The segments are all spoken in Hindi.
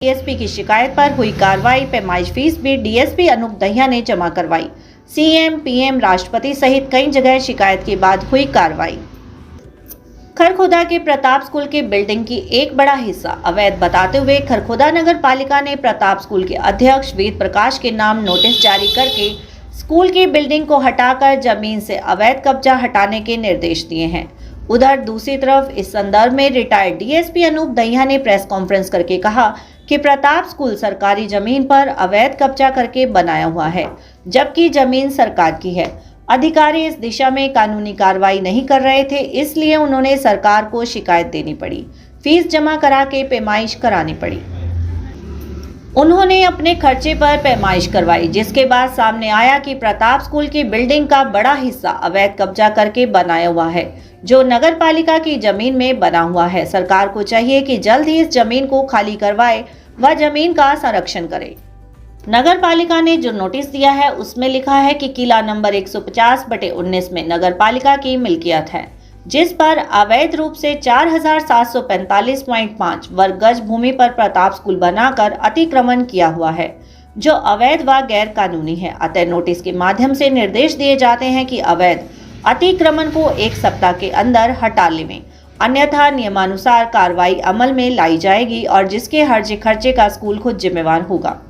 डीएसपी की शिकायत पर हुई कार्रवाई। पैमाइश फीस भी डीएसपी अनूप दहिया ने जमा करवाई। सीएम, पीएम, राष्ट्रपति सहित कई जगह शिकायत के बाद हुई कार्रवाई। खरखोदा के प्रताप स्कूल की बिल्डिंग की एक बड़ा हिस्सा अवैध बताते हुए खरखोदा नगर पालिका ने प्रताप स्कूल के अध्यक्ष वेद प्रकाश के नाम नोटिस जारी करके स्कूल की बिल्डिंग को हटाकर जमीन से अवैध कब्जा हटाने के निर्देश दिए हैं। उधर दूसरी तरफ इस संदर्भ में रिटायर्ड डीएसपी अनूप दहिया ने प्रेस कॉन्फ्रेंस करके कहा कि प्रताप स्कूल सरकारी जमीन पर अवैध कब्जा करके बनाया हुआ है, जबकि जमीन सरकार की है। अधिकारी इस दिशा में कानूनी कार्रवाई नहीं कर रहे थे, इसलिए उन्होंने सरकार को शिकायत देनी पड़ी, फीस जमा करा के पैमाइश करानी पड़ी। उन्होंने अपने खर्चे पर पैमाइश करवाई, जिसके बाद सामने आया कि प्रताप स्कूल की बिल्डिंग का बड़ा हिस्सा अवैध कब्जा करके बनाया हुआ है, जो नगर पालिका की जमीन में बना हुआ है। सरकार को चाहिए कि जल्द ही इस जमीन को खाली करवाए व जमीन का संरक्षण करे। नगर पालिका ने जो नोटिस दिया है उसमें लिखा है कि किला नंबर 150/19 में नगर पालिका की मिल्कियत है, जिस पर अवैध रूप से 4745.5 वर्ग गज भूमि पर प्रताप स्कूल बनाकर अतिक्रमण किया हुआ है, जो अवैध व गैर कानूनी है। अतः नोटिस के माध्यम से निर्देश दिए जाते हैं कि अवैध अतिक्रमण को 1 सप्ताह के अंदर हटा लें, अन्यथा नियमानुसार कार्रवाई अमल में लाई जाएगी और जिसके हर्जे खर्चे का स्कूल खुद जिम्मेवार होगा।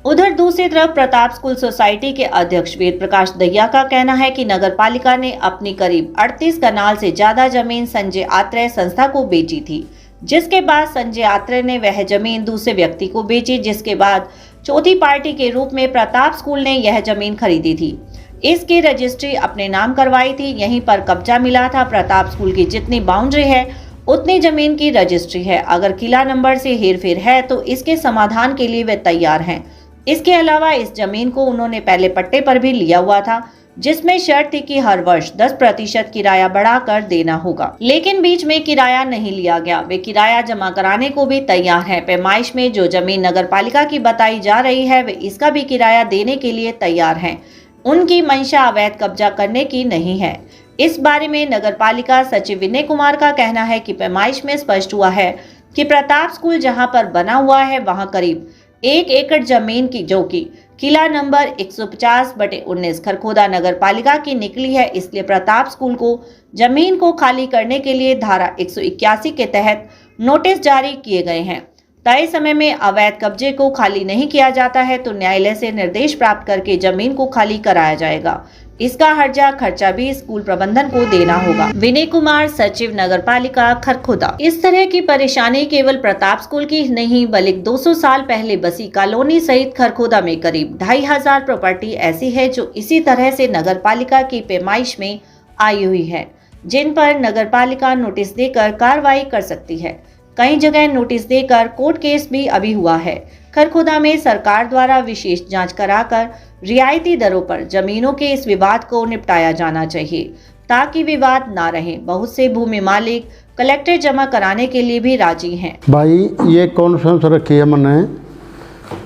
उधर दूसरी तरफ प्रताप स्कूल सोसाइटी के अध्यक्ष वेद प्रकाश दहिया का कहना है कि नगर पालिका ने अपनी करीब 38 कनाल से ज्यादा जमीन संजय आत्रेय संस्था को बेची थी, जिसके बाद संजय आत्रेय ने वह जमीन दूसरे व्यक्ति को बेची, जिसके बाद चौथी पार्टी के रूप में प्रताप स्कूल ने यह जमीन खरीदी थी। इसकी रजिस्ट्री अपने नाम करवाई थी, यहीं पर कब्जा मिला था। प्रताप स्कूल की जितनी बाउंड्री है उतनी जमीन की रजिस्ट्री है। अगर किला नंबर से हेरफेर है तो इसके समाधान के लिए वे तैयार हैं। इसके अलावा इस जमीन को उन्होंने पहले पट्टे पर भी लिया हुआ था, जिसमें शर्त थी कि हर वर्ष 10% किराया बढ़ाकर देना होगा, लेकिन बीच में किराया नहीं लिया गया। वे किराया जमा कराने को भी तैयार हैं। पैमाइश में जो जमीन नगर पालिका की बताई जा रही है वे इसका भी किराया देने के लिए तैयार हैं। उनकी मंशा अवैध कब्जा करने की नहीं है। इस बारे में नगर पालिका सचिव विनय कुमार का कहना है कि पैमाइश में स्पष्ट हुआ है कि प्रताप स्कूल जहां पर बना हुआ है वहां करीब 1 एकड़ जमीन की, जो कि किला नंबर 150/19 खरखोदा नगर पालिका की निकली है। इसलिए प्रताप स्कूल को जमीन को खाली करने के लिए धारा 181 के तहत नोटिस जारी किए गए हैं। तय समय में अवैध कब्जे को खाली नहीं किया जाता है तो न्यायालय से निर्देश प्राप्त करके जमीन को खाली कराया जाएगा। इसका हर्जा खर्चा भी स्कूल प्रबंधन को देना होगा। विनय कुमार, सचिव नगर पालिका खरखोदा। इस तरह की परेशानी केवल प्रताप स्कूल की नहीं बल्कि 200 साल पहले बसी कॉलोनी सहित खरखोदा में करीब 2500 प्रॉपर्टी ऐसी है जो इसी तरह से नगर पालिका की पैमाइश में आई हुई है, जिन पर नगर पालिका नोटिस देकर कार्रवाई कर सकती है। कई जगह नोटिस देकर कोर्ट केस भी अभी हुआ है। खरखोदा में सरकार द्वारा विशेष जांच कराकर रियायती दरों पर जमीनों के इस विवाद को निपटाया जाना चाहिए, ताकि विवाद ना रहे। बहुत से भूमि मालिक कलेक्टर जमा कराने के लिए भी राजी हैं। भाई ये कॉन्फ्रेंस रखी है मैंने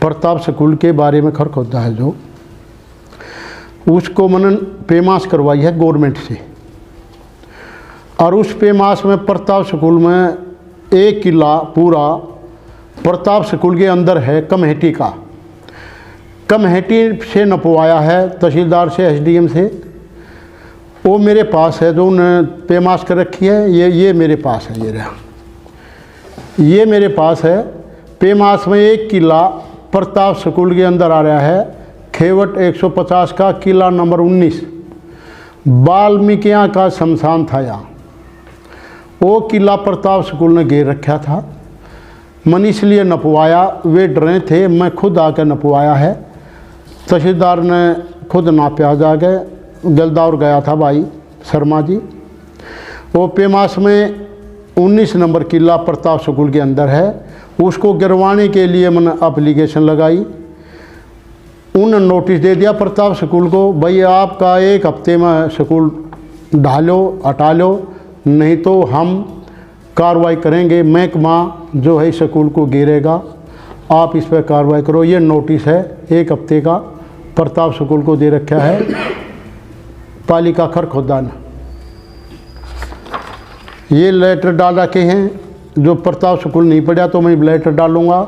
प्रताप स्कूल के बारे में, खरखोदा है जो, उसको मैंने पेमाश करवाई है गवर्नमेंट से, और उस पेमाश में प्रताप स्कूल में 1 किला पूरा प्रताप स्कूल के अंदर है। कमेटी का, कमेटी से नपवाया है, तहसीलदार से, एसडीएम से। वो मेरे पास है जो उन्होंने पेमाश कर रखी है। ये मेरे पास है, ये रहा, ये मेरे पास है। पेमाश में 1 किला प्रताप स्कूल के अंदर आ रहा है, खेवट 150 का किला नंबर 19 वाल्मीकियाँ का शमशान था यहाँ। वो किला प्रताप स्कूल ने घेर रखा था। मैंने इसलिए नपवाया, वे डरे थे, मैं खुद आकर नपवाया है। तहसीलदार ने खुद नापया जाके, जलदार गया था भाई शर्मा जी। वो पेमाश में 19 नंबर किला प्रताप स्कूल के अंदर है, उसको गिरवाने के लिए मैंने एप्लीकेशन लगाई। उन्होंने नोटिस दे दिया प्रताप स्कूल को, भाई आपका 1 हफ्ते में स्कूल ढालो, हटा लो, नहीं तो हम कार्रवाई करेंगे। महकमा जो है स्कूल को गिरेगा, आप इस पर कार्रवाई करो। ये नोटिस है 1 हफ्ते का प्रताप स्कूल को दे रखा है पालिका खरखोदा ने। ये लेटर डाल रखे हैं जो प्रताप स्कूल नहीं पढ़ा तो मैं लेटर डालूँगा।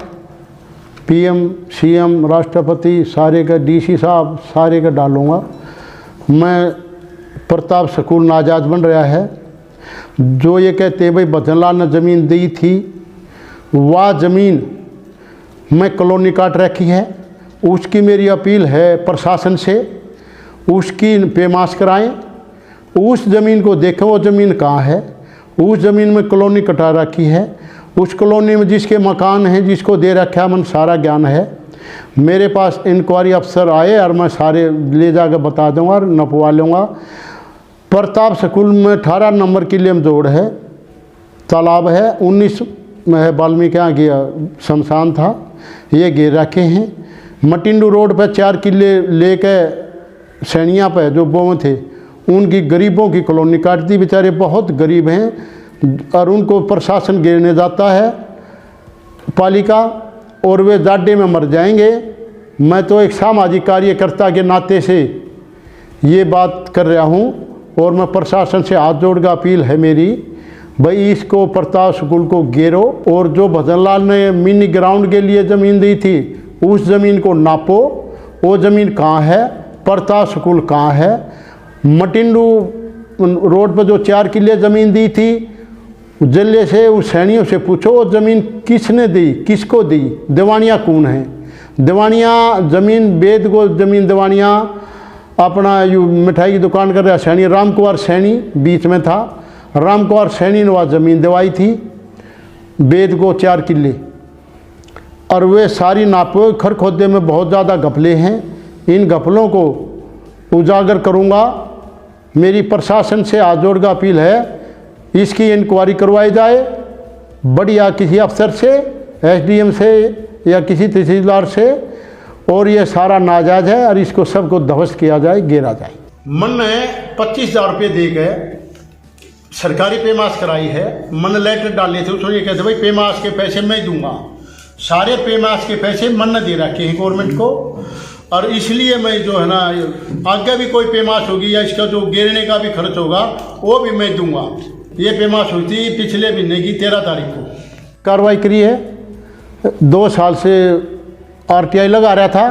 पीएम, सीएम, राष्ट्रपति सारे का, डीसी साहब सारे का डालूँगा। मैं प्रताप स्कूल नाजायज़ बन रहा है। जो ये कहते भाई भजनलाल ने ज़मीन दी थी, वह ज़मीन मैं कॉलोनी काट रखी है, उसकी मेरी अपील है प्रशासन से, उसकी पेमाश कराएं। उस ज़मीन को देखें वो ज़मीन कहाँ है। उस ज़मीन में कॉलोनी कटा रखी है, उस कॉलोनी में जिसके मकान हैं, जिसको दे रखा है, मन सारा ज्ञान है। मेरे पास इंक्वायरी अफसर आए और मैं सारे ले जाकर बता दूँगा और नपवा लूँगा। प्रताप स्कूल में 18 नंबर की लेमजोड़ है, तालाब है, 19 में वाल्मीकि यहाँ गया शमशान था, ये घेर रखे हैं। मटिंडू रोड पर 4 किले लेकर सैनिया पर जो बोम थे, उनकी गरीबों की कॉलोनी काट दी। बेचारे बहुत गरीब हैं और उनको प्रशासन घेरने जाता है, पालिका, और वे जाड्डे में मर जाएंगे। मैं तो एक सामाजिक कार्यकर्ता के नाते से ये बात कर रहा हूँ और मैं प्रशासन से हाथ जोड़ कर अपील है मेरी, भाई इसको प्रताप स्कूल को घेरो और जो भजनलाल ने मिनी ग्राउंड के लिए ज़मीन दी थी, उस ज़मीन को नापो। वो ज़मीन कहाँ है, प्रताप स्कूल कहाँ है। मटिंडू रोड पर जो 4 किले ज़मीन दी थी, जिले से उस सैनियों से पूछो वो ज़मीन किसने दी, किसको दी, दीवानिया कौन है। दीवानिया ज़मीन, वेद को ज़मीन दीवानिया अपना यू मिठाई की दुकान कर रहा सैनी, राम कुमार सैनी बीच में था। राम कुमार सैनी ने वह ज़मीन दिवाई थी वेद को 4 किले, और वे सारी नापो। खरखोदे में बहुत ज़्यादा घपले हैं, इन घपलों को उजागर करूँगा। मेरी प्रशासन से हाथ जोड़ कर अपील है, इसकी इंक्वायरी करवाई जाए बढ़िया किसी अफसर से, एसडीएम से या किसी तहसीलदार से, और ये सारा नाजायज़ है और इसको सबको ध्वस्त किया जाए, घेरा जाए। मन ने 25,000 रुपये दे के सरकारी पेमाश कराई है। मन लेटर डाले थे, उसमें ये कहते भाई पेमाश के पैसे मैं दूंगा। सारे पेमाश के पैसे मन ने दे रखे हैं गवर्नमेंट को, और इसलिए मैं जो है ना, आगे भी कोई पेमाश होगी या इसका जो घेरने का भी खर्च होगा वो भी मैं दूंगा। ये पेमाश हुई थी पिछले महीने की 13 तारीख को। कार्रवाई करी है। 2 साल से आरटीआई लगा रहा था,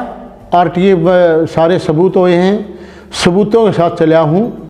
आरटीआई सारे सबूत हुए हैं, सबूतों के साथ चला हूँ।